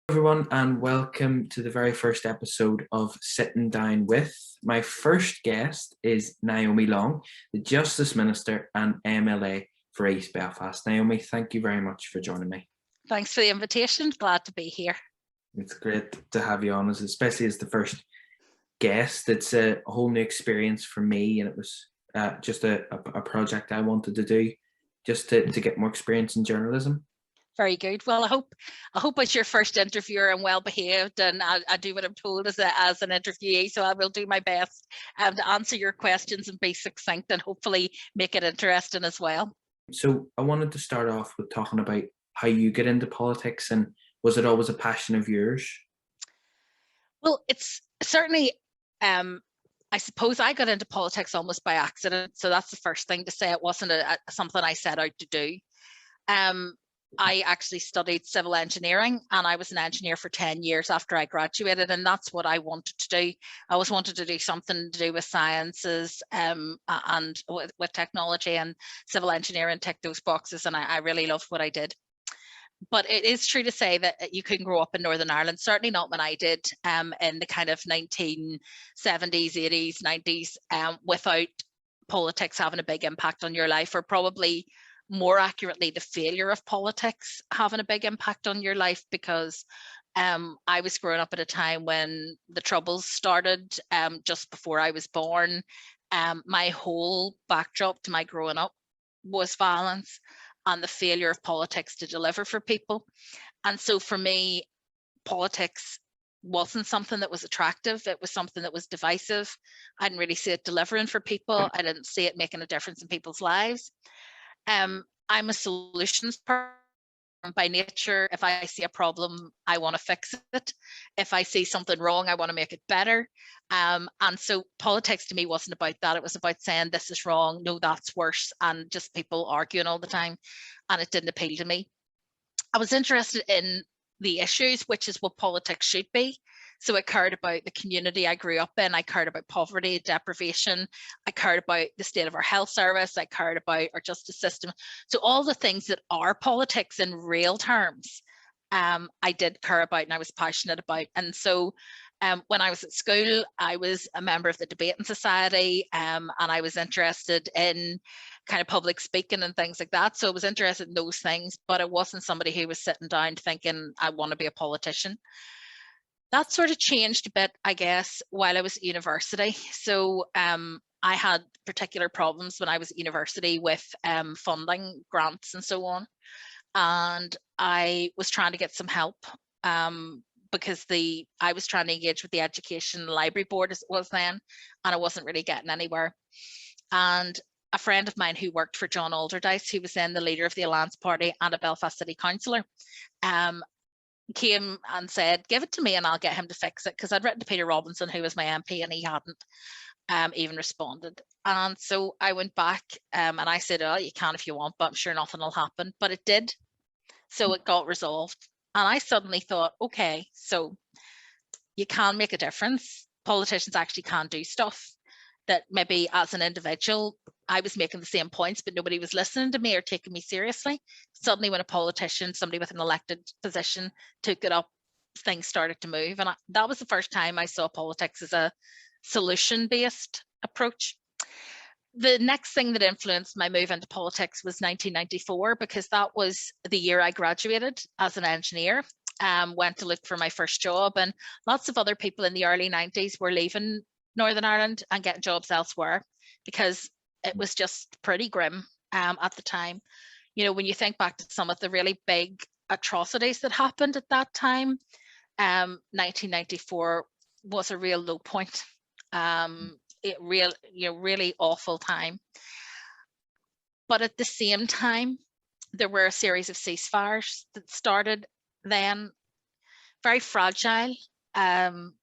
Everyone, and welcome to the very first episode of Sitting Down With. My first guest is Naomi Long, the Justice Minister and MLA for East Belfast. Naomi, thank you very much for joining me. Thanks for the invitation. Glad to be here. It's great to have you on, especially as the first guest. It's a whole new experience for me, and it was just a project I wanted to do just to get more experience in journalism. Very good. Well, I hope as your first interviewer I'm well behaved, and I do what I'm told as an interviewee. So I will do my best to answer your questions and be succinct and hopefully make it interesting as well. So I wanted to start off with talking about how you get into politics, and was it always a passion of yours? Well, it's certainly, I suppose I got into politics almost by accident. So that's the first thing to say. It wasn't something I set out to do. I actually studied civil engineering, and I was an engineer for 10 years after I graduated, and that's what I wanted to do. I always wanted to do something to do with sciences and with technology, and civil engineering ticked those boxes, and I really loved what I did. But it is true to say that you couldn't grow up in Northern Ireland, certainly not when I did, in the kind of 1970s, 80s, 90s, without politics having a big impact on your life, or probably more accurately, the failure of politics having a big impact on your life, because I was growing up at a time when the Troubles started, just before I was born. My whole backdrop to my growing up was violence and the failure of politics to deliver for people. And so for me, politics wasn't something that was attractive. It was something that was divisive. I didn't really see it delivering for people. I didn't see it making a difference in people's lives. I'm a solutions person by nature. If I see a problem, I want to fix it. If I see something wrong, I want to make it better. And so politics to me wasn't about that. It was about saying this is wrong, no, that's worse, and just people arguing all the time. And it didn't appeal to me. I was interested in the issues, which is what politics should be. So I cared about the community I grew up in. I cared about poverty, deprivation. I cared about the state of our health service. I cared about our justice system. So all the things that are politics in real terms, I did care about and I was passionate about. And so when I was at school, I was a member of the debating society, and I was interested in kind of public speaking and things like that. So I was interested in those things, but I wasn't somebody who was sitting down thinking I want to be a politician. That sort of changed a bit, I guess, while I was at university. So I had particular problems when I was at university with funding, grants and so on. And I was trying to get some help because I was trying to engage with the Education Library Board as it was then, and I wasn't really getting anywhere. And a friend of mine who worked for John Alderdice, who was then the leader of the Alliance Party and a Belfast City Councillor, came and said, give it to me and I'll get him to fix it, because I'd written to Peter Robinson, who was my MP, and he hadn't even responded. And so I went back and I said, oh, you can if you want, but I'm sure nothing will happen. But it did. So it got resolved. And I suddenly thought, okay, so you can make a difference. Politicians actually can do stuff that maybe as an individual, I was making the same points, but nobody was listening to me or taking me seriously. Suddenly when a politician, somebody with an elected position, took it up, things started to move. And that was the first time I saw politics as a solution-based approach. The next thing that influenced my move into politics was 1994, because that was the year I graduated as an engineer. Went to look for my first job, and lots of other people in the early 90s were leaving Northern Ireland and getting jobs elsewhere, because it was just pretty grim at the time. You know, when you think back to some of the really big atrocities that happened at that time, 1994 was a real low point. Really awful time. But at the same time, there were a series of ceasefires that started then, very fragile, and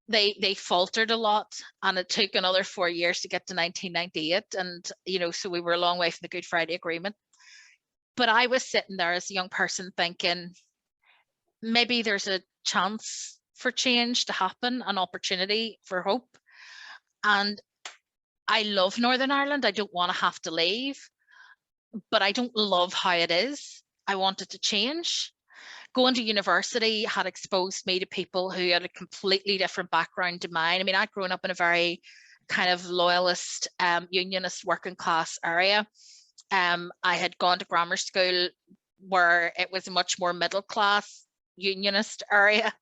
they faltered a lot, and it took another 4 years to get to 1998, and so we were a long way from the Good Friday Agreement. But I was sitting there as a young person thinking, maybe there's a chance for change to happen, an opportunity for hope. And I love Northern Ireland. I don't want to have to leave, but I don't love how it is. I want it to change. going to university had exposed me to people who had a completely different background to mine. I mean, I'd grown up in a very kind of loyalist, unionist working class area. I had gone to grammar school where it was a much more middle class unionist area.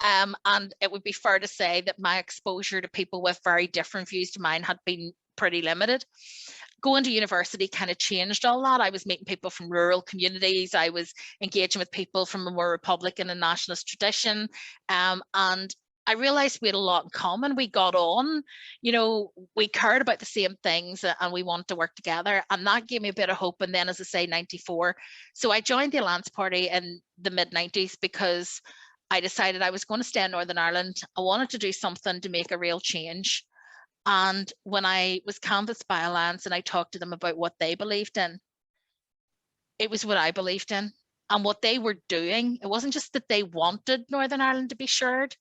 And it would be fair to say that my exposure to people with very different views to mine had been pretty limited. Going to university kind of changed all that. I was meeting people from rural communities. I was engaging with people from a more Republican and nationalist tradition. And I realized we had a lot in common. We got on, we cared about the same things and we wanted to work together. And that gave me a bit of hope. And then, as I say, 94. So I joined the Alliance Party in the mid-90s because I decided I was going to stay in Northern Ireland. I wanted to do something to make a real change. And when I was canvassed by Alliance and I talked to them about what they believed in, it was what I believed in. And what they were doing, it wasn't just that they wanted Northern Ireland to be shared,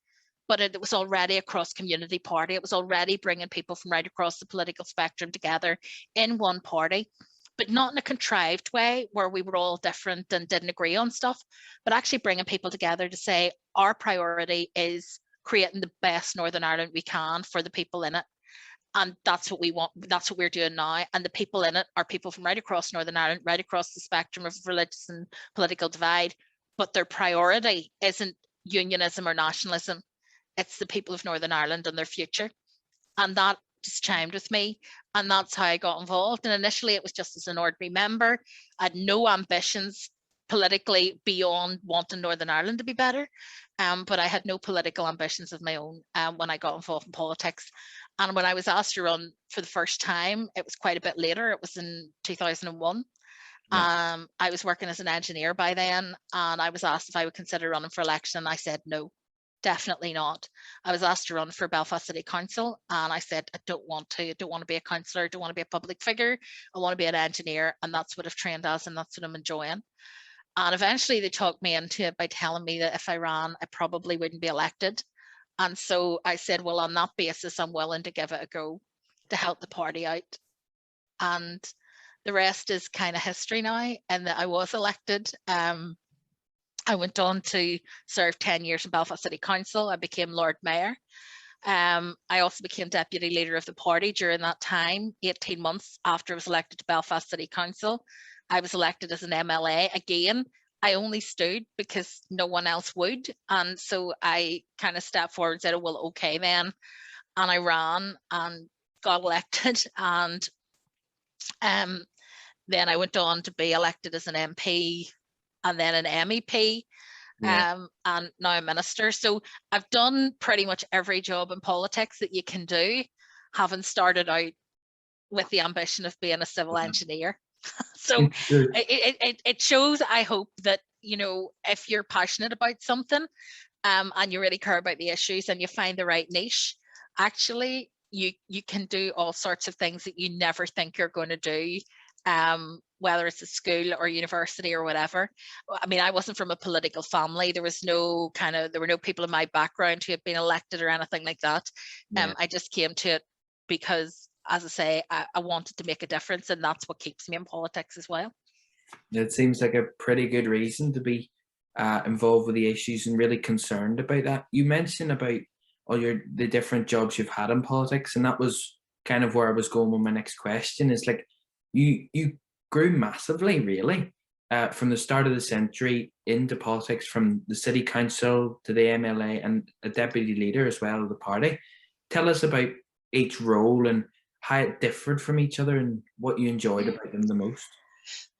but it was already a cross-community party. It was already bringing people from right across the political spectrum together in one party, but not in a contrived way where we were all different and didn't agree on stuff, but actually bringing people together to say our priority is creating the best Northern Ireland we can for the people in it. And that's what we want. That's what we're doing now. And the people in it are people from right across Northern Ireland, right across the spectrum of religious and political divide. But their priority isn't unionism or nationalism. It's the people of Northern Ireland and their future. And that just chimed with me. And that's how I got involved. And initially it was just as an ordinary member. I had no ambitions politically beyond wanting Northern Ireland to be better. But I had no political ambitions of my own when I got involved in politics. And when I was asked to run for the first time, it was quite a bit later. It was in 2001. Yeah. I was working as an engineer by then, and I was asked if I would consider running for election, and I said no, definitely not. I was asked to run for Belfast City Council, and I said I don't want to. I don't want to be a councillor. I don't want to be a public figure. I want to be an engineer, and that's what I've trained as, and that's what I'm enjoying. And eventually they talked me into it by telling me that if I ran, I probably wouldn't be elected. And so I said, well, on that basis, I'm willing to give it a go to help the party out. And the rest is kind of history now, and that I was elected. I went on to serve 10 years in Belfast City Council. I became Lord Mayor. I also became deputy leader of the party during that time, 18 months after I was elected to Belfast City Council. I was elected as an MLA. Again, I only stood because no one else would. And so I kind of stepped forward and said, oh, well, okay then. And I ran and got elected. And then I went on to be elected as an MP and then an MEP. Yeah. And now a minister. So I've done pretty much every job in politics that you can do, having started out with the ambition of being a civil engineer. So it shows, I hope, that, if you're passionate about something and you really care about the issues and you find the right niche, actually you can do all sorts of things that you never think you're going to do, whether it's a school or university or whatever. I mean, I wasn't from a political family. There were no people in my background who had been elected or anything like that. Yeah. I just came to it because, as I say, I wanted to make a difference, and that's what keeps me in politics as well. It seems like a pretty good reason to be involved with the issues and really concerned about that. You mentioned about all the different jobs you've had in politics, and that was kind of where I was going with my next question. Is like you grew massively, really, from the start of the century into politics, from the city council to the MLA and a deputy leader as well of the party. Tell us about each role and how it differed from each other and what you enjoyed about them the most.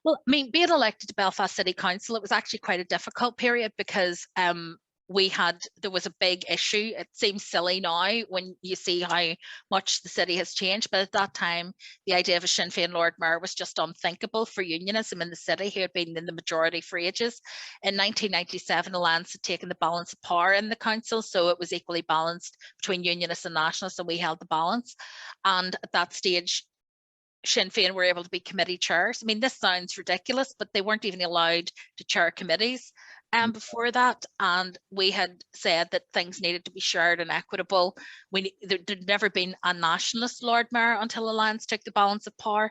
Well, I mean, being elected to Belfast City Council, it was actually quite a difficult period because there was a big issue. It seems silly now when you see how much the city has changed, but at that time, the idea of a Sinn Féin Lord Mayor was just unthinkable for unionism in the city, who had been in the majority for ages. In 1997, Alliance had taken the balance of power in the council, so it was equally balanced between unionists and nationalists, and we held the balance. And at that stage, Sinn Féin were able to be committee chairs. I mean, this sounds ridiculous, but they weren't even allowed to chair committees before that. And we had said that things needed to be shared and equitable. There'd never been a nationalist Lord Mayor until Alliance took the balance of power.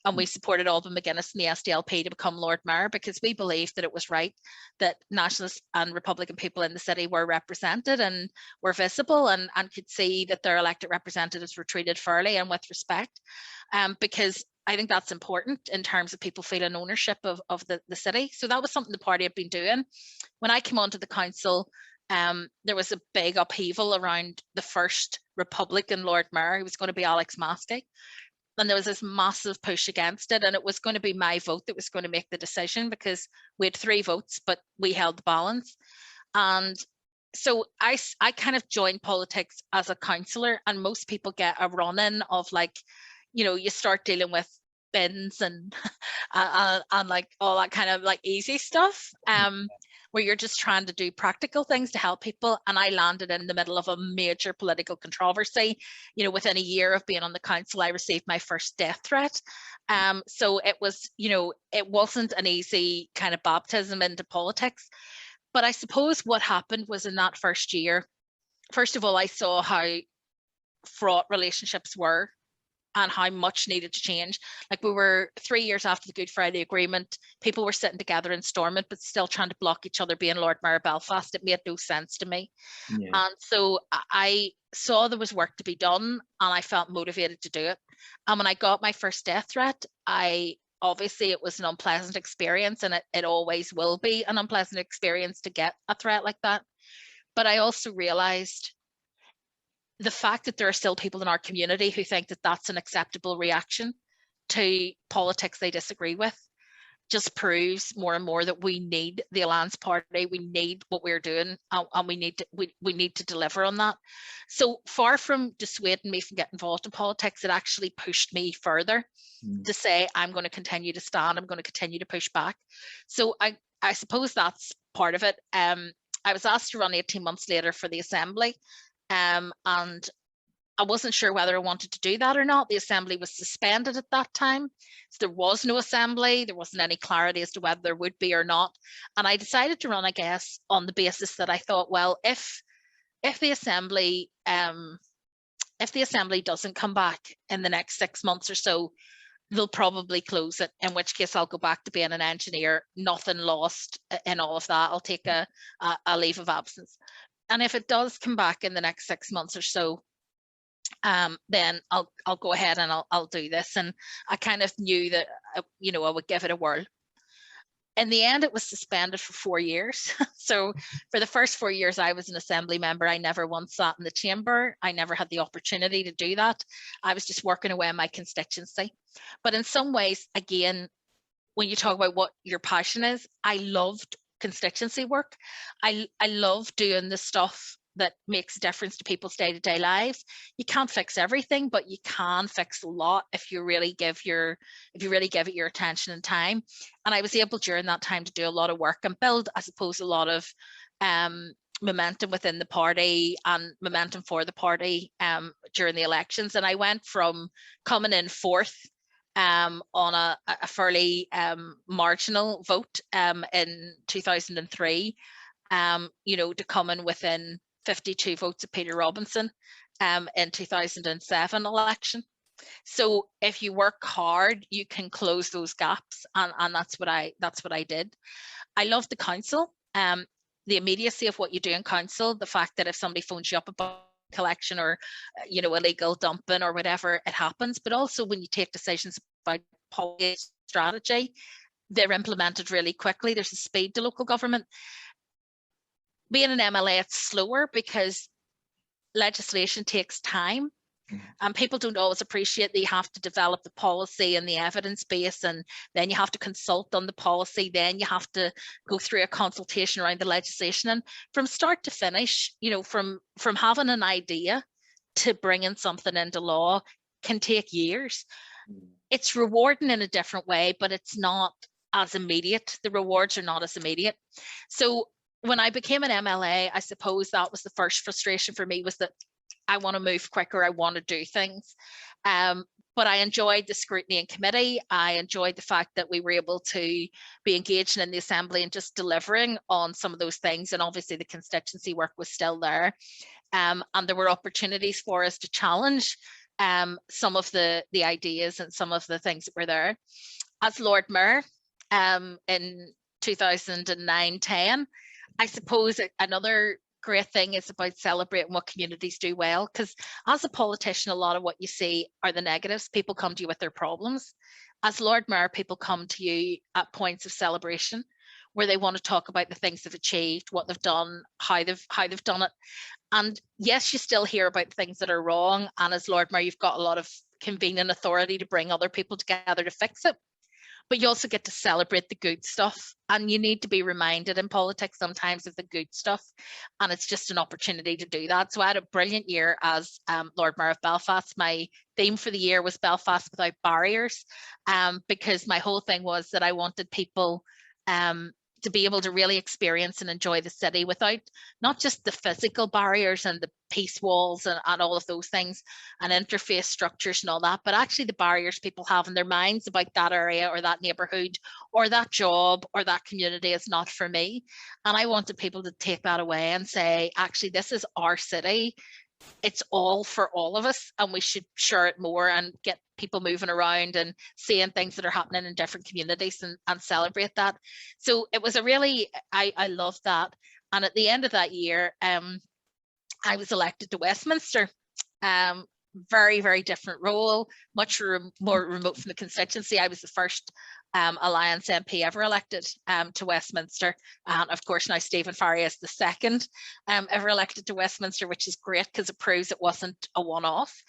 and we supported Alban McGuinness and the SDLP to become Lord Mayor, because we believed that it was right that Nationalist and Republican people in the city were represented and were visible, and could see that their elected representatives were treated fairly and with respect, because I think that's important in terms of people feeling ownership of the city. So that was something the party had been doing. When I came onto the council, there was a big upheaval around the first Republican Lord Mayor, who was going to be Alex Maskey. And there was this massive push against it. And it was going to be my vote that was going to make the decision, because we had 3 votes, but we held the balance. And so I kind of joined politics as a councillor, and most people get a run-in of, like, you know, you start dealing with bins and and like all that kind of like easy stuff, where you're just trying to do practical things to help people. And I landed in the middle of a major political controversy. You know, within a year of being on the council, I received my first death threat. So it was, you know, it wasn't an easy kind of baptism into politics. But I suppose what happened was, in that first year, first of all, I saw how fraught relationships were and how much needed to change. Like, we were 3 years after the Good Friday Agreement, people were sitting together in Stormont, but still trying to block each other being Lord Mayor of Belfast. It made no sense to me. Yeah. And so I saw there was work to be done, and I felt motivated to do it. And when I got my first death threat, obviously it was an unpleasant experience, and it always will be an unpleasant experience to get a threat like that. But I also realized the fact that there are still people in our community who think that that's an acceptable reaction to politics they disagree with just proves more and more that we need the Alliance Party. We need what we're doing, and we need to deliver on that. So far from dissuading me from getting involved in politics, it actually pushed me further to say, I'm going to continue to stand, I'm going to continue to push back. So I suppose that's part of it. I was asked to run 18 months later for the Assembly, and I wasn't sure whether I wanted to do that or not. The Assembly was suspended at that time, so there was no Assembly. There wasn't any clarity as to whether there would be or not. And I decided to run, I guess, on the basis that I thought, well, if the Assembly doesn't come back in the next 6 months or so, they'll probably close it, in which case I'll go back to being an engineer. Nothing lost in all of that. I'll take a leave of absence. And if it does come back in the next 6 months or so, then I'll go ahead and I'll do this. And I kind of knew that, you know, I would give it a whirl. In the end, it was suspended for 4 years. So for the first 4 years I was an Assembly member, I never once sat in the chamber. I never had the opportunity to do that. I was just working away in my constituency. But in some ways, again, when you talk about what your passion is, I loved constituency work. I love doing the stuff that makes a difference to people's day-to-day lives. You can't fix everything, but you can fix a lot if you really give it your attention and time. And I was able during that time to do a lot of work and build, I suppose, a lot of momentum within the party and momentum for the party during the elections. And I went from coming in 4th on a fairly marginal vote in 2003, you know, to coming within 52 votes of Peter Robinson in 2007 election. So if you work hard, you can close those gaps, and that's what I did. I love the council, the immediacy of what you do in council, the fact that if somebody phones you up about collection or, you know, illegal dumping or whatever, it happens. But also when you take decisions about policy strategy, they're implemented really quickly. There's a speed to local government. Being an MLA, it's slower because legislation takes time, and people don't always appreciate that you have to develop the policy and the evidence base, and then you have to consult on the policy, then you have to go through a consultation around the legislation, and from start to finish, you know, from having an idea to bringing something into law can take years. It's rewarding in a different way, but it's not as immediate. The rewards are not as immediate. So when I became an MLA, I suppose that was the first frustration for me, was that I want to move quicker. I want to do things. But I enjoyed the scrutiny in committee. I enjoyed the fact that we were able to be engaging in the Assembly and just delivering on some of those things. And obviously the constituency work was still there. And there were opportunities for us to challenge some of the ideas and some of the things that were there. As Lord Mayor in 2009-10, I suppose another great thing is about celebrating what communities do well, because as a politician, a lot of what you see are the negatives. People come to you with their problems. As Lord Mayor, people come to you at points of celebration where they want to talk about the things they've achieved, what they've done, how they've done it. And yes, you still hear about things that are wrong. And as Lord Mayor, you've got a lot of convening authority to bring other people together to fix it. But you also get to celebrate the good stuff. And you need to be reminded in politics sometimes of the good stuff. And it's just an opportunity to do that. So I had a brilliant year as Lord Mayor of Belfast. My theme for the year was Belfast Without Barriers, because my whole thing was that I wanted people to be able to really experience and enjoy the city without not just the physical barriers and the peace walls and all of those things and interface structures and all that, but actually the barriers people have in their minds about that area or that neighborhood or that job or that community is not for me. And I wanted people to take that away and say, actually, this is our city. It's all for all of us, and we should share it more and get people moving around and seeing things that are happening in different communities and celebrate that. So it was a really, I loved that. And at the end of that year, I was elected to Westminster. Very, very different role, much more remote from the constituency. I was the first Alliance MP ever elected to Westminster. And of course, now Stephen Farry is the second ever elected to Westminster, which is great because it proves it wasn't a one-off.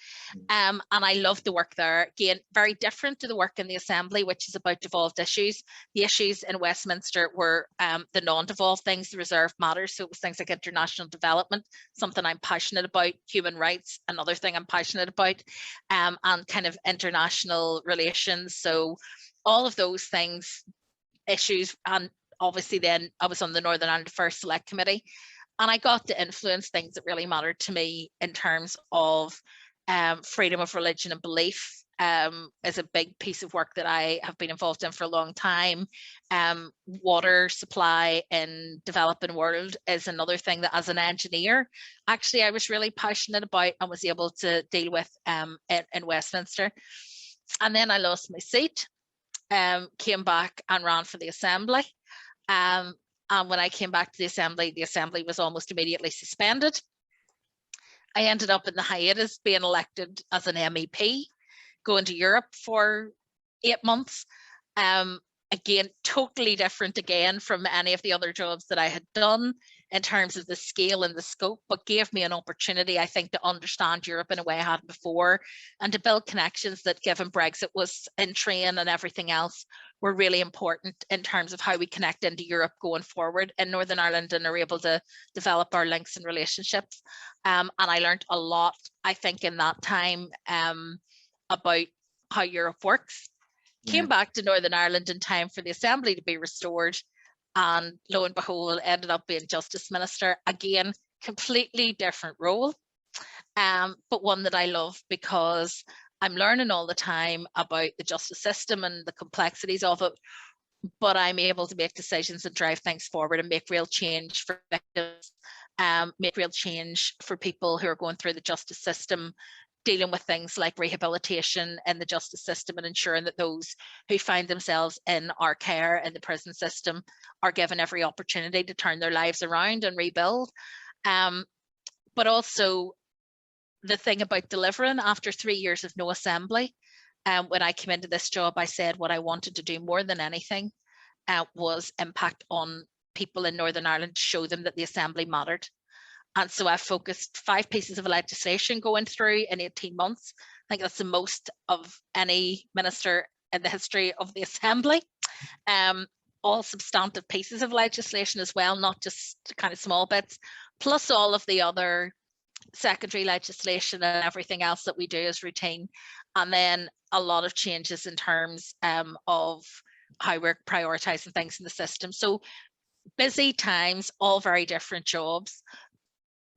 And I loved the work there. Again, very different to the work in the Assembly, which is about devolved issues. The issues in Westminster were the non-devolved things, the reserved matters. So it was things like international development, something I'm passionate about, human rights, another thing I'm passionate about, and kind of international relations. So all of those things, issues, and obviously then I was on the Northern Ireland Affairs Select Committee, and I got to influence things that really mattered to me in terms of freedom of religion and belief. Is a big piece of work that I have been involved in for a long time. Water supply in developing world is another thing that as an engineer, actually I was really passionate about and was able to deal with in Westminster. And then I lost my seat, came back and ran for the Assembly. And when I came back to the Assembly was almost immediately suspended. I ended up in the hiatus being elected as an MEP, going to Europe for 8 months. Again, totally different again from any of the other jobs that I had done in terms of the scale and the scope, but gave me an opportunity, I think, to understand Europe in a way I hadn't before and to build connections that, given Brexit was in train and everything else, were really important in terms of how we connect into Europe going forward in Northern Ireland and are able to develop our links and relationships. And I learned a lot, I think, in that time about how Europe works. Came back to Northern Ireland in time for the Assembly to be restored, and lo and behold, ended up being Justice Minister. Again, completely different role, but one that I love because I'm learning all the time about the justice system and the complexities of it, but I'm able to make decisions and drive things forward and make real change for victims, make real change for people who are going through the justice system, dealing with things like rehabilitation in the justice system and ensuring that those who find themselves in our care in the prison system are given every opportunity to turn their lives around and rebuild. But also the thing about delivering after 3 years of no Assembly. When I came into this job, I said what I wanted to do more than anything was impact on people in Northern Ireland to show them that the Assembly mattered. And so I focused 5 pieces of legislation going through in 18 months. I think that's the most of any minister in the history of the Assembly. All substantive pieces of legislation as well, not just kind of small bits, plus all of the other secondary legislation and everything else that we do as routine. And then a lot of changes in terms of how we're prioritising things in the system. So busy times, all very different jobs,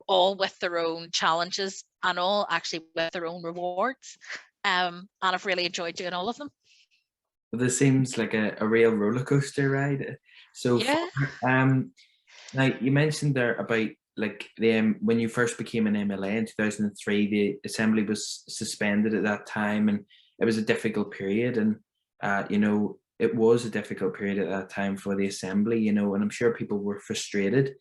all with their own challenges and all actually with their own rewards. And I've really enjoyed doing all of them. This seems like a real roller coaster ride. So yeah. now you mentioned there about like when you first became an MLA in 2003, the assembly was suspended at that time, and it was a difficult period. And it was a difficult period at that time for the assembly. And I'm sure people were frustrated.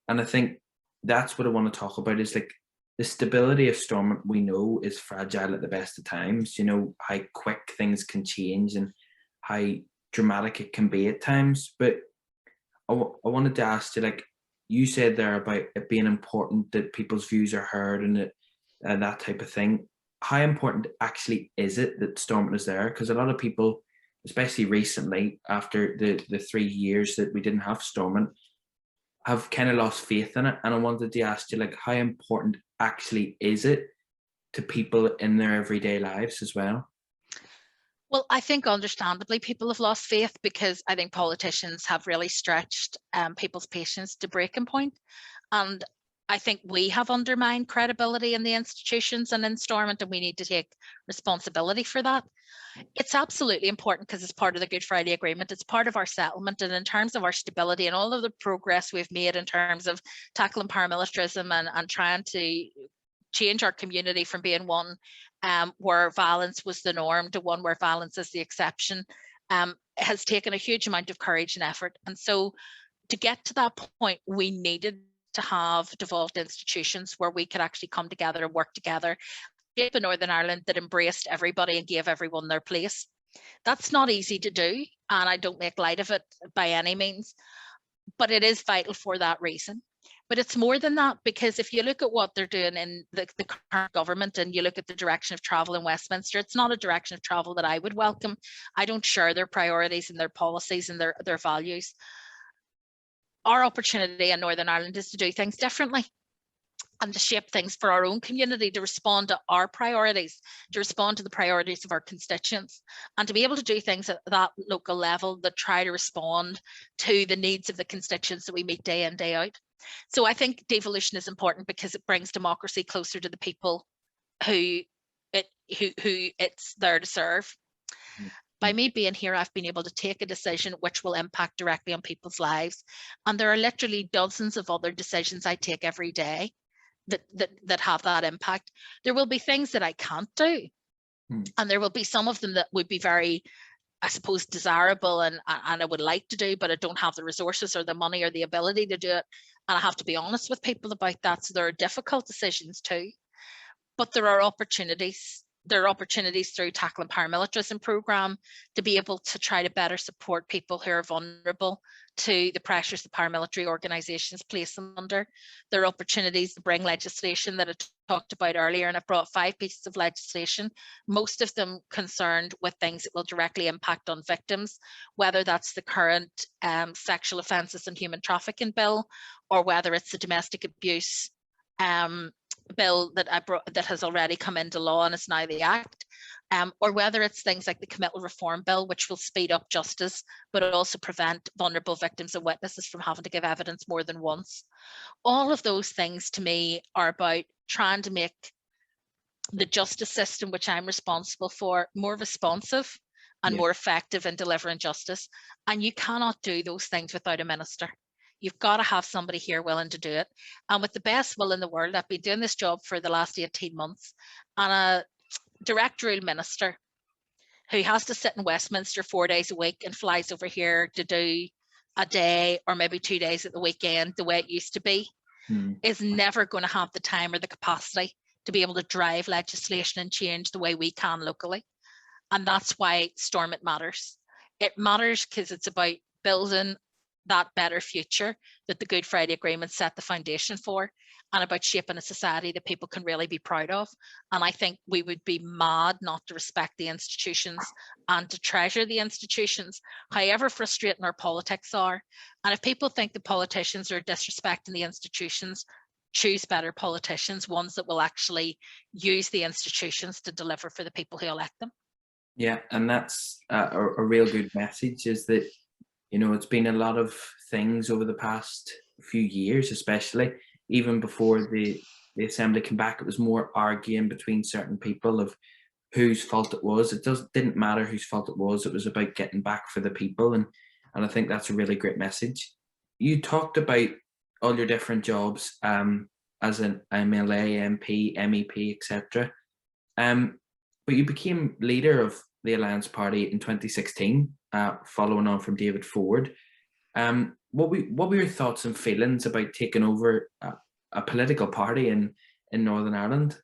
And I think that's what I want to talk about, is like the stability of Stormont. We know is fragile at the best of times. How quick things can change and how dramatic it can be at times. But I wanted to ask you, like you said there about it being important that people's views are heard and that type of thing. How important actually is it that Stormont is there? Because a lot of people, especially recently after the 3 years that we didn't have Stormont, have kind of lost faith in it. And I wanted to ask you, like, how important actually is it to people in their everyday lives as well? Well, I think understandably people have lost faith, because I think politicians have really stretched people's patience to breaking point. And I think we have undermined credibility in the institutions and in Stormont, and we need to take responsibility for that. It's absolutely important because it's part of the Good Friday Agreement. It's part of our settlement. And in terms of our stability and all of the progress we've made in terms of tackling paramilitarism and trying to change our community from being one where violence was the norm to one where violence is the exception, has taken a huge amount of courage and effort. And so to get to that point, we needed to have devolved institutions where we could actually come together and work together, shape a Northern Ireland that embraced everybody and gave everyone their place. That's not easy to do, and I don't make light of it by any means, but it is vital for that reason. But it's more than that, because if you look at what they're doing in the current government and you look at the direction of travel in Westminster, it's not a direction of travel that I would welcome. I don't share their priorities and their policies and their values. Our opportunity in Northern Ireland is to do things differently and to shape things for our own community, to respond to our priorities, to respond to the priorities of our constituents, and to be able to do things at that local level that try to respond to the needs of the constituents that we meet day in, day out. So I think devolution is important because it brings democracy closer to the people who it's there to serve. By me being here, I've been able to take a decision which will impact directly on people's lives. And there are literally dozens of other decisions I take every day that have that impact. There will be things that I can't do. And there will be some of them that would be very, I suppose, desirable and I would like to do, but I don't have the resources or the money or the ability to do it. And I have to be honest with people about that. So there are difficult decisions too. But there are opportunities. There are opportunities through tackling paramilitarism program to be able to try to better support people who are vulnerable to the pressures the paramilitary organizations place them under. There are opportunities to bring legislation that I talked about earlier, and I've brought 5 pieces of legislation, most of them concerned with things that will directly impact on victims, whether that's the current sexual offences and human trafficking bill, or whether it's the domestic abuse bill that I brought that has already come into law and is now the Act, or whether it's things like the committal reform bill, which will speed up justice, but also prevent vulnerable victims and witnesses from having to give evidence more than once. All of those things to me are about trying to make the justice system, which I'm responsible for, more responsive and more effective in delivering justice. And you cannot do those things without a minister. You've got to have somebody here willing to do it. And with the best will in the world, I've been doing this job for the last 18 months, and a directorial minister who has to sit in Westminster 4 days a week and flies over here to do a day or maybe 2 days at the weekend, the way it used to be, is never going to have the time or the capacity to be able to drive legislation and change the way we can locally. And that's why Stormont matters. It matters because it's about building that better future that the Good Friday Agreement set the foundation for, and about shaping a society that people can really be proud of. And I think we would be mad not to respect the institutions and to treasure the institutions, however frustrating our politics are. And if people think the politicians are disrespecting the institutions, choose better politicians, ones that will actually use the institutions to deliver for the people who elect them. Yeah, and that's a real good message, is that it's been a lot of things over the past few years, especially even before the assembly came back. It was more arguing between certain people of whose fault it was. It didn't matter whose fault it was. It was about getting back for the people, and I think that's a really great message. You talked about all your different jobs as an MLA, MP, MEP, etc. But you became leader of the Alliance Party in 2016, following on from David Ford. What were your thoughts and feelings about taking over a political party in Northern Ireland?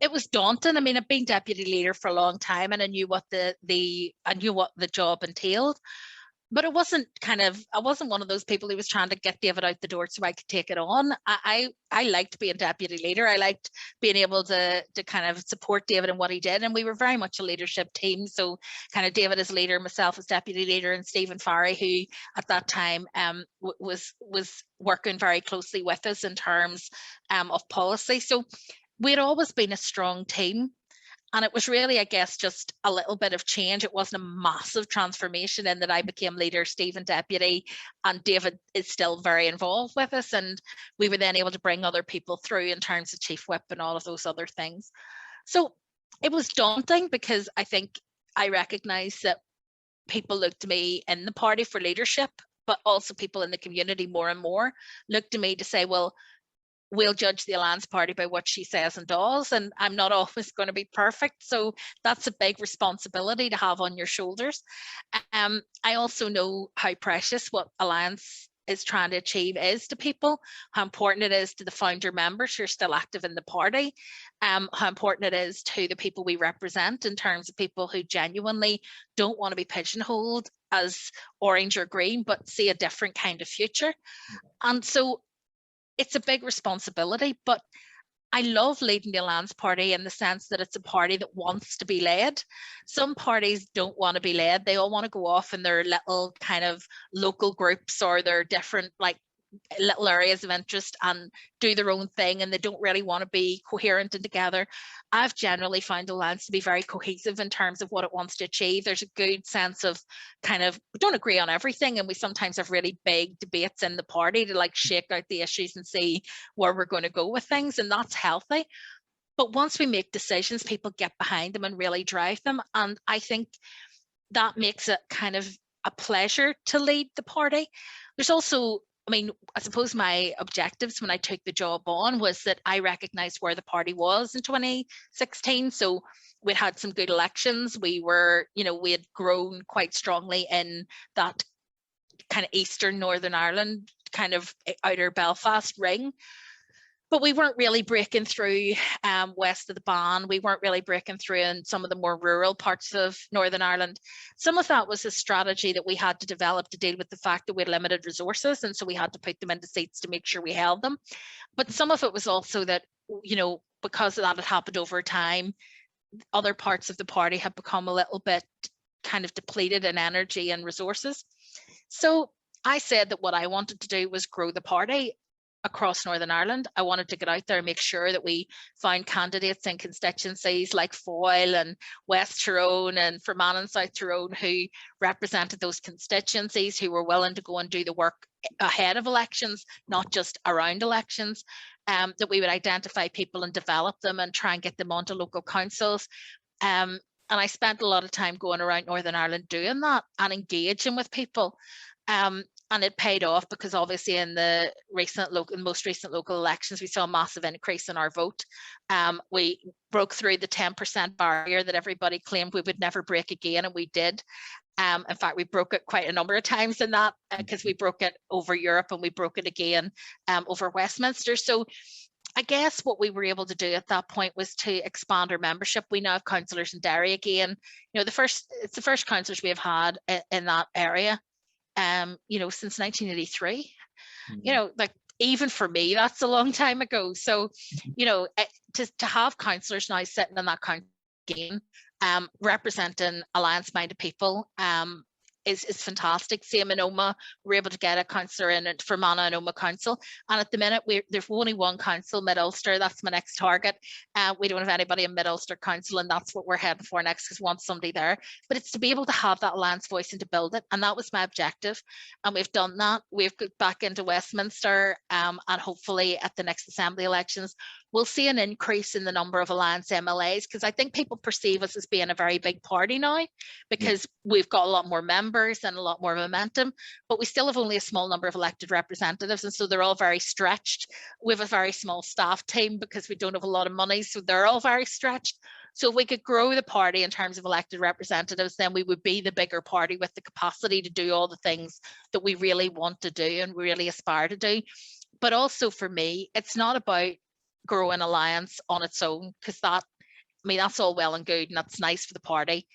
It was daunting. I mean, I've been deputy leader for a long time, and I knew what the job entailed. But I wasn't one of those people who was trying to get David out the door so I could take it on. I liked being deputy leader. I liked being able to kind of support David in what he did. And we were very much a leadership team. So kind of David as leader, myself as deputy leader, and Stephen Farry, who at that time was working very closely with us in terms of policy. So we'd always been a strong team. And it was really, I guess, just a little bit of change. It wasn't a massive transformation in that I became leader, Stephen deputy, and David is still very involved with us. And we were then able to bring other people through in terms of chief whip and all of those other things. So it was daunting because I think I recognized that people looked to me in the party for leadership, but also people in the community more and more looked to me to say, well, we'll judge the Alliance Party by what she says and does, and I'm not always going to be perfect. So that's a big responsibility to have on your shoulders. I also know how precious what Alliance is trying to achieve is to people, how important it is to the founder members who are still active in the party, how important it is to the people we represent in terms of people who genuinely don't want to be pigeonholed as orange or green, but see a different kind of future. And so it's a big responsibility, but I love leading the Alliance Party in the sense that it's a party that wants to be led. Some parties don't want to be led. They all want to go off in their little kind of local groups or their different like little areas of interest and do their own thing, and they don't really want to be coherent and together. I've generally found Alliance to be very cohesive in terms of what it wants to achieve. There's a good sense of kind of, we don't agree on everything, and we sometimes have really big debates in the party to like shake out the issues and see where we're going to go with things, and that's healthy. But once we make decisions, people get behind them and really drive them, and I think that makes it kind of a pleasure to lead the party. There's also, I mean, I suppose my objectives when I took the job on was that I recognized where the party was in 2016. So we'd had some good elections. We were, we had grown quite strongly in that kind of Eastern Northern Ireland, kind of outer Belfast ring. But we weren't really breaking through west of the Ban. We weren't really breaking through in some of the more rural parts of Northern Ireland. Some of that was a strategy that we had to develop to deal with the fact that we had limited resources, and so we had to put them into seats to make sure we held them. But some of it was also that, because that had happened over time, other parts of the party had become a little bit kind of depleted in energy and resources. So I said that what I wanted to do was grow the party across Northern Ireland. I wanted to get out there and make sure that we found candidates in constituencies like Foyle and West Tyrone and Fermanagh and South Tyrone who represented those constituencies, who were willing to go and do the work ahead of elections, not just around elections, that we would identify people and develop them and try and get them onto local councils. And I spent a lot of time going around Northern Ireland doing that and engaging with people. And it paid off because obviously in the most recent local elections, we saw a massive increase in our vote. We broke through the 10% barrier that everybody claimed we would never break again, and we did. In fact, we broke it quite a number of times in that because we broke it over Europe and we broke it again over Westminster. So I guess what we were able to do at that point was to expand our membership. We now have councillors in Derry again. It's the first councillors we have had in that area. Since 1983, like even for me, that's a long time ago. So, to have councillors now sitting in that council again, representing alliance-minded people, is fantastic. Same in Omagh, we're able to get a councillor in at Fermanagh and Omagh Council. And at the minute, there's only one council, Mid-Ulster. That's my next target. We don't have anybody in Mid-Ulster Council, and that's what we're heading for next, because we want somebody there. But it's to be able to have that alliance voice and to build it. And that was my objective. And we've done that. We've got back into Westminster, and hopefully at the next Assembly elections, we'll see an increase in the number of Alliance MLAs, because I think people perceive us as being a very big party now Yeah. because we've got a lot more members and a lot more momentum, but we still have only a small number of elected representatives. And so they're all very stretched. We have a very small staff team because we don't have a lot of money. So they're all very stretched. So if we could grow the party in terms of elected representatives, then we would be the bigger party with the capacity to do all the things that we really want to do and really aspire to do. But also for me, it's not about growing Alliance on its own, because that, I mean, that's all well and good and that's nice for the party.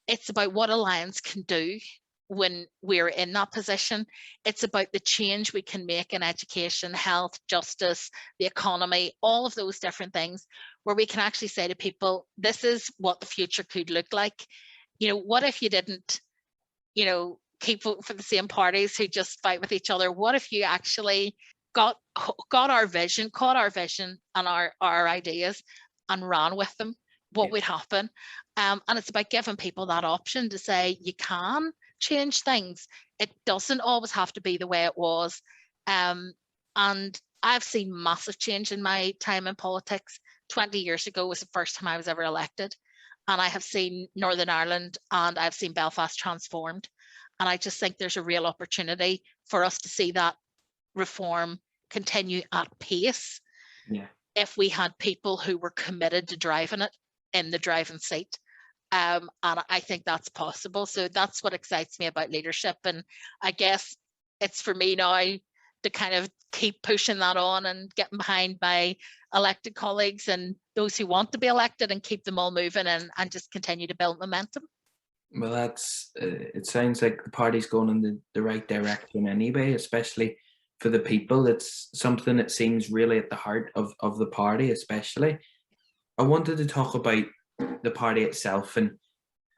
It's about what Alliance can do when we're in that position. It's about the change we can make in education, health, justice, the economy, all of those different things, where we can actually say to people, this is what the future could look like. You know, what if you didn't, you know, keep voting for the same parties who just fight with each other? What if you actually got our vision, caught our vision and our ideas and ran with them? What Yeah. would happen? And it's about giving people that option to say you can change things. It doesn't always have to be the way it was. And I've seen massive change in my time in politics. 20 years ago was the first time I was ever elected. And I have seen Northern Ireland and I've seen Belfast transformed. And I just think there's a real opportunity for us to see that reform continue at pace Yeah. if we had people who were committed to driving it in the driving seat. And I think that's possible. So that's what excites me about leadership. And I guess it's for me now to kind of keep pushing that on and getting behind my elected colleagues and those who want to be elected and keep them all moving and just continue to build momentum. Well, that's it sounds like the party's going in the right direction anyway, especially for the people. It's something that seems really at the heart of the party, especially. I wanted to talk about the party itself, and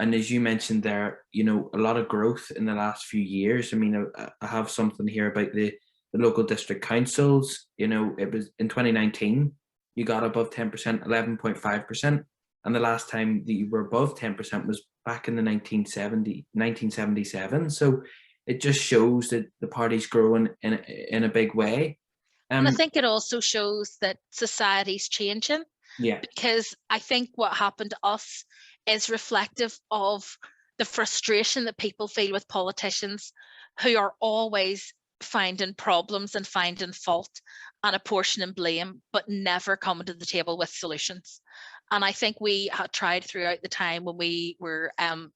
as you mentioned there, you know, a lot of growth in the last few years. I mean, I have something here about the local district councils. You know, it was in 2019, you got above 10%, 11.5%. And the last time that you were above 10% was back in the 1977. So it just shows that the party's growing in a big way. And I Um, think it also shows that society's changing, yeah, because I think what happened to us is reflective of the frustration that people feel with politicians who are always finding problems and finding fault and apportioning blame, but never coming to the table with solutions. And I think we had tried throughout the time when we were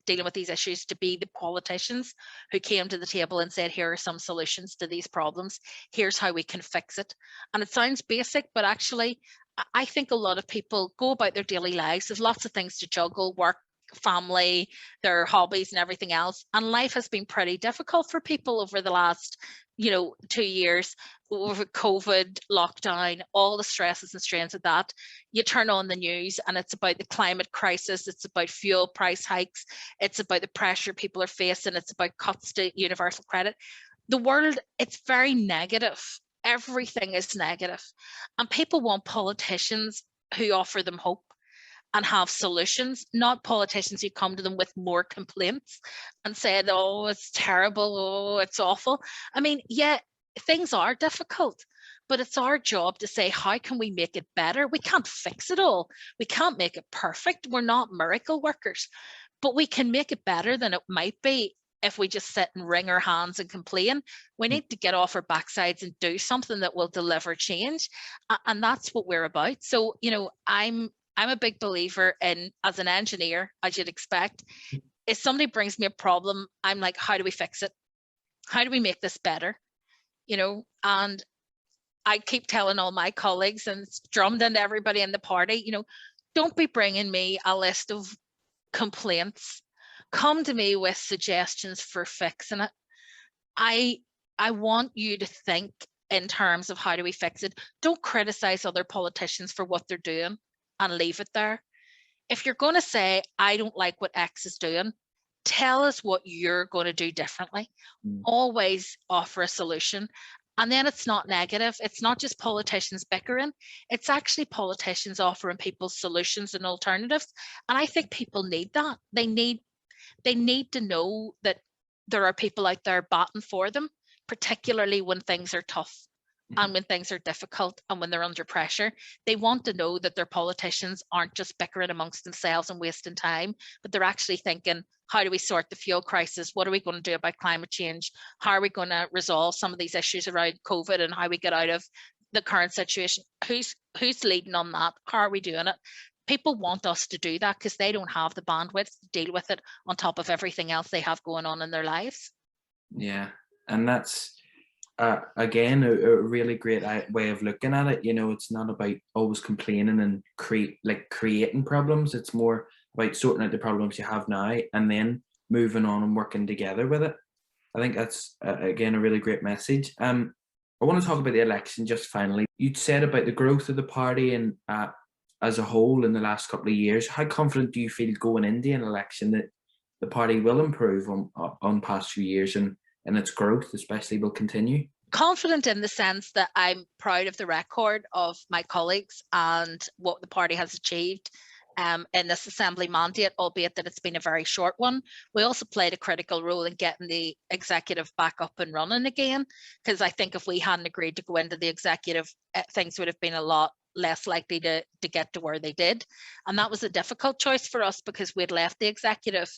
dealing with these issues to be the politicians who came to the table and said, here are some solutions to these problems. Here's how we can fix it. And it sounds basic, but actually, I think a lot of people go about their daily lives. There's lots of things to juggle: work, family, their hobbies and everything else. And life has been pretty difficult for people over the last, 2 years, over COVID, lockdown, all the stresses and strains of that. You turn on the news and it's about the climate crisis, it's about fuel price hikes, it's about the pressure people are facing, it's about cuts to universal credit. The world, it's very negative. Everything is negative. And people want politicians who offer them hope and have solutions, not politicians who come to them with more complaints and said, oh, it's terrible, oh, it's awful. I mean, yeah, things are difficult, but it's our job to say, how can we make it better? We can't fix it all. We can't make it perfect. We're not miracle workers, but we can make it better than it might be if we just sit and wring our hands and complain. We need to get off our backsides and do something that will deliver change. And that's what we're about. So, I'm a big believer in, as an engineer, as you'd expect, if somebody brings me a problem, I'm like, how do we fix it? How do we make this better? And I keep telling all my colleagues, and it's drummed into everybody in the party, don't be bringing me a list of complaints. Come to me with suggestions for fixing it. I want you to think in terms of how do we fix it. Don't criticize other politicians for what they're doing and leave it there. If you're going to say, I don't like what X is doing, tell us what you're going to do differently. Always offer a solution. And then it's not negative. It's not just politicians bickering. It's actually politicians offering people solutions and alternatives. And I think people need that. They need to know that there are people out there batting for them, particularly when things are tough and when things are difficult and when they're under pressure, they want to know that their politicians aren't just bickering amongst themselves and wasting time, but they're actually thinking, how do we sort the fuel crisis? What are we going to do about climate change? How are we going to resolve some of these issues around COVID and how we get out of the current situation? Who's leading on that? How are we doing it? People want us to do that because they don't have the bandwidth to deal with it on top of everything else they have going on in their lives. Yeah, and that's again a really great way of looking at it. You know, it's not about always complaining and creating problems. It's more about sorting out the problems you have now and then moving on and working together with it. I think that's again a really great message. I want to talk about the election just finally. You'd said about the growth of the party and as a whole in the last couple of years. How confident do you feel going into an election that the party will improve on past few years and its growth especially will continue? Confident in the sense that I'm proud of the record of my colleagues and what the party has achieved in this assembly mandate, albeit that it's been a very short one. We also played a critical role in getting the executive back up and running again, because I think if we hadn't agreed to go into the executive, things would have been a lot less likely to get to where they did. And that was a difficult choice for us because we'd left the executive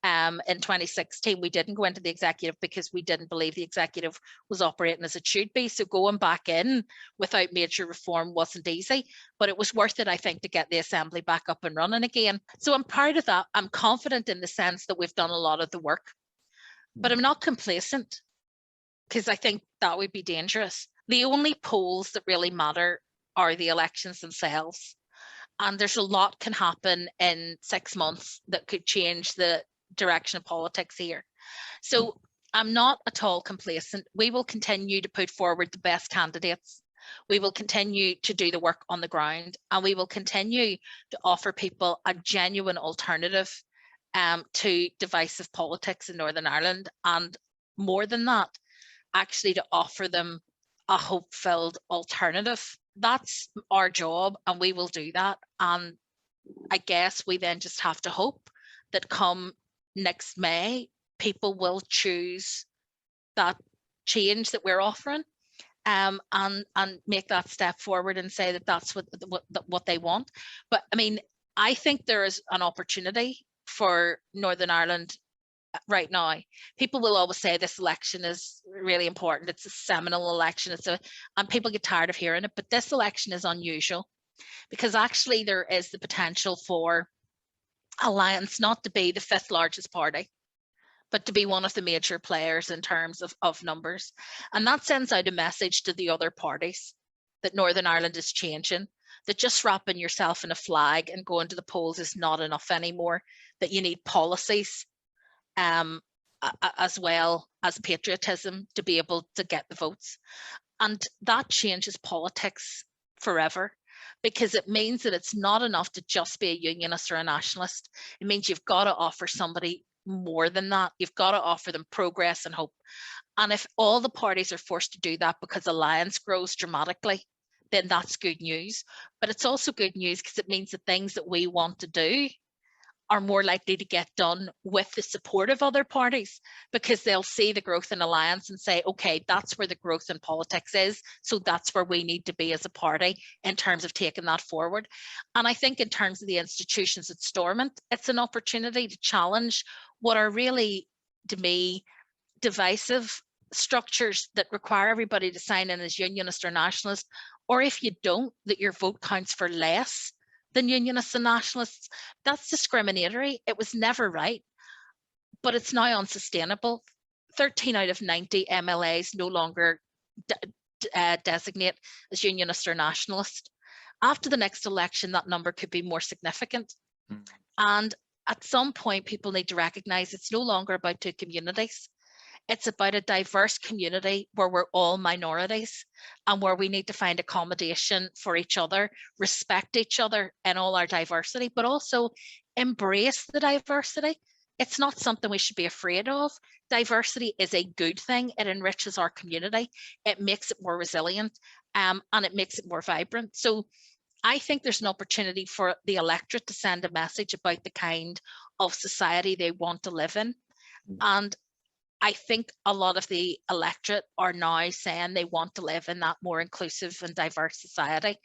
in 2016. We didn't go into the executive because we didn't believe the executive was operating as it should be. So going back in without major reform wasn't easy, but it was worth it, I think, to get the assembly back up and running again. So I'm proud of that. I'm confident in the sense that we've done a lot of the work, but I'm not complacent because I think that would be dangerous. The only polls that really matter are the elections themselves. And there's a lot can happen in 6 months that could change the direction of politics here. So I'm not at all complacent. We will continue to put forward the best candidates. We will continue to do the work on the ground, and we will continue to offer people a genuine alternative to divisive politics in Northern Ireland. And more than that, actually to offer them a hope-filled alternative. That's our job, and we will do that. And I guess we then just have to hope that come next May, people will choose that change that we're offering, and make that step forward and say that that's what they want. But I mean, I think there is an opportunity for Northern Ireland right now. People will always say this election is really important. It's a seminal election. And people get tired of hearing it, but this election is unusual because actually there is the potential for Alliance not to be the 5th largest party, but to be one of the major players in terms of numbers. And that sends out a message to the other parties that Northern Ireland is changing, that just wrapping yourself in a flag and going to the polls is not enough anymore, that you need policies as well as patriotism to be able to get the votes. And that changes politics forever, because it means that it's not enough to just be a unionist or a nationalist. It means you've got to offer somebody more than that. You've got to offer them progress and hope. And if all the parties are forced to do that because Alliance grows dramatically, then that's good news. But it's also good news because it means the things that we want to do are more likely to get done with the support of other parties, because they'll see the growth in Alliance and say, okay, that's where the growth in politics is. So that's where we need to be as a party in terms of taking that forward. And I think in terms of the institutions at Stormont, it's an opportunity to challenge what are really, to me, divisive structures that require everybody to sign in as unionist or nationalist, or if you don't, that your vote counts for less than unionists and nationalists. That's discriminatory. It was never right, but it's now unsustainable. 13 out of 90 MLAs no longer designate as unionist or nationalist. After the next election, that number could be more significant. And at some point, people need to recognise it's no longer about two communities. It's about a diverse community where we're all minorities and where we need to find accommodation for each other, respect each other in all our diversity, but also embrace the diversity. It's not something we should be afraid of. Diversity is a good thing. It enriches our community. It makes it more resilient, and it makes it more vibrant. So I think there's an opportunity for the electorate to send a message about the kind of society they want to live in. And I think a lot of the electorate are now saying they want to live in that more inclusive and diverse society.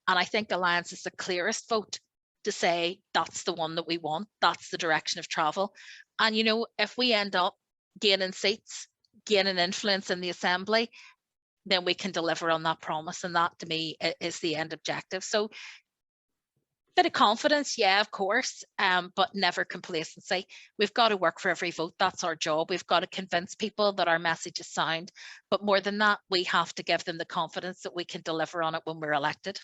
And I think Alliance is the clearest vote to say that's the one that we want, that's the direction of travel. And, you know, if we end up gaining seats, gaining influence in the assembly, then we can deliver on that promise. And that, to me, is the end objective. So, bit of confidence, yeah, of course, but never complacency. We've got to work for every vote. That's our job. We've got to convince people that our message is sound. But more than that, we have to give them the confidence that we can deliver on it when we're elected.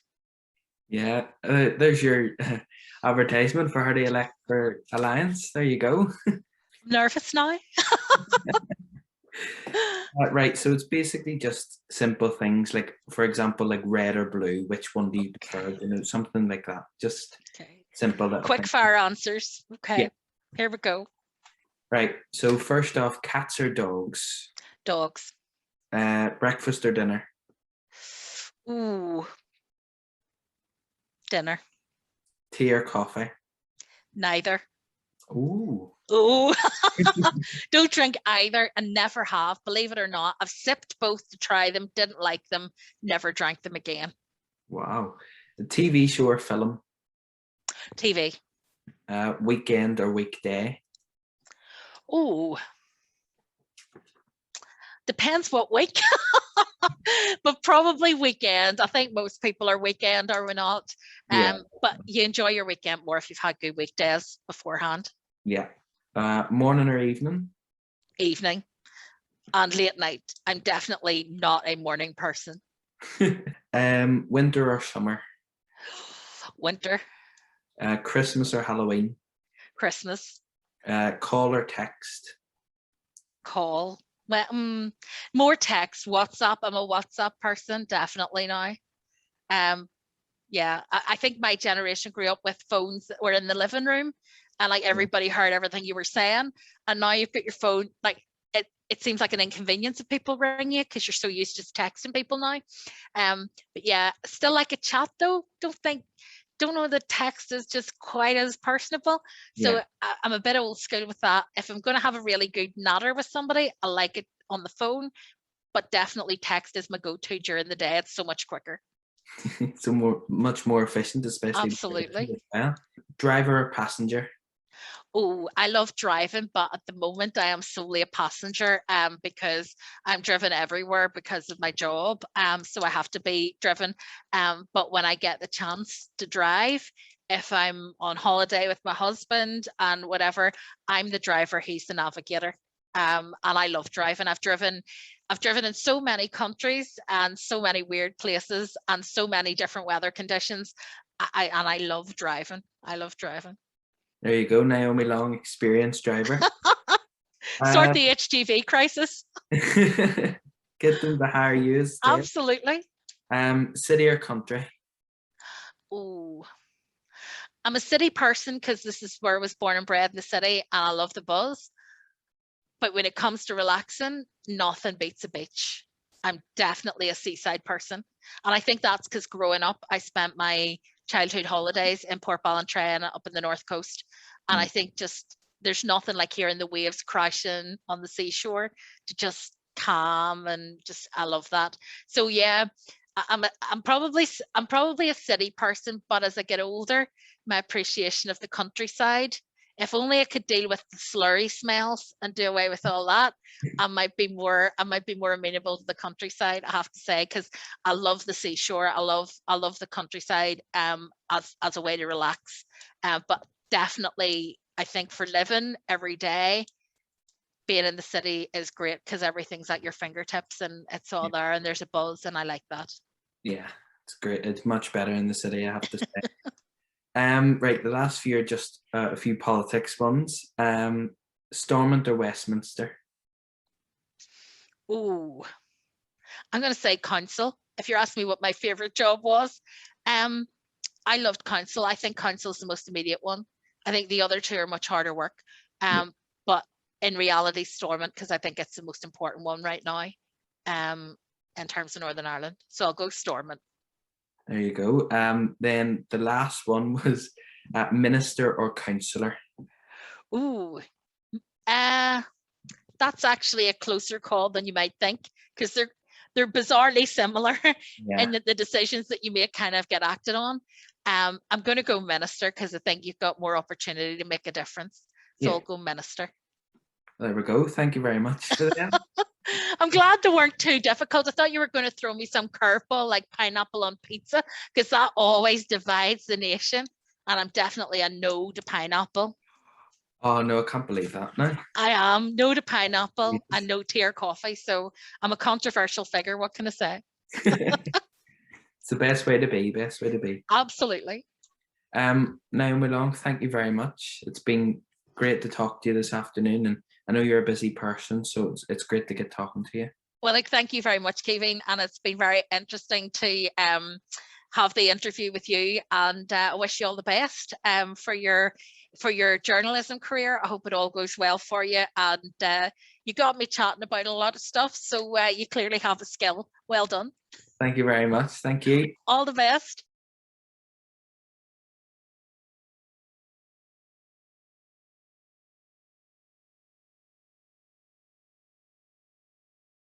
Yeah, there's your advertisement for how to elect for Alliance. There you go. Nervous now? Right, so it's basically just simple things like, for example, like red or blue. Which one do you prefer? Okay. You know, something like that. Just Okay. simple little Quick things. fire answers. Okay. Yeah. Here we go. Right. So first off, cats or dogs? Dogs. Breakfast or dinner? Ooh. Dinner. Tea or coffee? Neither. Ooh. Oh, don't drink either and never have, believe it or not. I've sipped both to try them, didn't like them, never drank them again. Wow. The TV show or film? TV. Weekend or weekday? Oh, depends what week, but probably weekend. I think most people are weekend, are we not? Yeah. But you enjoy your weekend more if you've had good weekdays beforehand. Yeah. Morning or evening? Evening and late night. I'm definitely not a morning person. Winter or summer? Winter. Christmas or Halloween? Christmas. Call or text? Call. Well, more text. WhatsApp. I'm a WhatsApp person, definitely now. Yeah, I think my generation grew up with phones that were in the living room, and like everybody heard everything you were saying. And now you've got your phone. Like it seems like an inconvenience if people ring you because you're so used to texting people now. But yeah, still like a chat though. Don't know the text is just quite as personable. So Yeah. I'm a bit old school with that. If I'm going to have a really good natter with somebody, I like it on the phone, but definitely text is my go-to during the day. It's so much quicker. So much more efficient, especially Absolutely. as well. Driver or passenger? Oh, I love driving, but at the moment I am solely a passenger because I'm driven everywhere because of my job. So I have to be driven. But when I get the chance to drive, if I'm on holiday with my husband and whatever, I'm the driver, he's the navigator. And I love driving. I've driven in so many countries and so many weird places and so many different weather conditions. I love driving. I love driving. There you go, Naomi Long, experienced driver. Sort Uh, the HGV crisis. get them to hire you instead. Absolutely. City or country? Oh, I'm a city person because this is where I was born and bred in the city, and I love the buzz. But when it comes to relaxing, nothing beats a beach. I'm definitely a seaside person. And I think that's because growing up, I spent my childhood holidays in Port Ballantrae and up in the North Coast. And I think just there's nothing like hearing the waves crashing on the seashore to just calm and just I love that. So yeah, I'm probably a city person, but as I get older, my appreciation of the countryside, if only I could deal with the slurry smells and do away with all that, I might be more amenable to the countryside, I have to say, because I love the seashore. I love the countryside as a way to relax. But definitely I think for living every day, being in the city is great because everything's at your fingertips and it's all there and there's a buzz and I like that. Yeah, it's great. It's much better in the city, I have to say. Right, the last few are just a few politics ones. Stormont or Westminster? Oh, I'm going to say council. If you're asking me what my favorite job was, um, I loved council. I think council is the most immediate one. I think the other two are much harder work. Yeah, But in reality, Stormont, because I think it's the most important one right now, um, in terms of Northern Ireland. So I'll go Stormont. there you go. Then the last one was minister or councillor. Ooh, uh, that's actually a closer call than you might think, because they're bizarrely similar in the decisions that you make kind of get acted on. I'm going to go minister because I think you've got more opportunity to make a difference. So I'll go minister. There we go. Thank you very much for that. I'm glad they weren't too difficult. I thought you were going to throw me some curveball like pineapple on pizza, because that always divides the nation. And I'm definitely a no to pineapple. Oh no, I can't believe that. No, I am no to pineapple and no to your coffee. So I'm a controversial figure. What can I say? It's the best way to be. Best way to be. Absolutely. Naomi Long, thank you very much. It's been great to talk to you this afternoon, and I know you're a busy person, so it's great to get talking to you. Well, thank you very much, Kevin, and it's been very interesting to have the interview with you, and I wish you all the best for your journalism career. I hope it all goes well for you, and you got me chatting about a lot of stuff, so you clearly have a skill. Well done. Thank you very much. Thank you. All the best.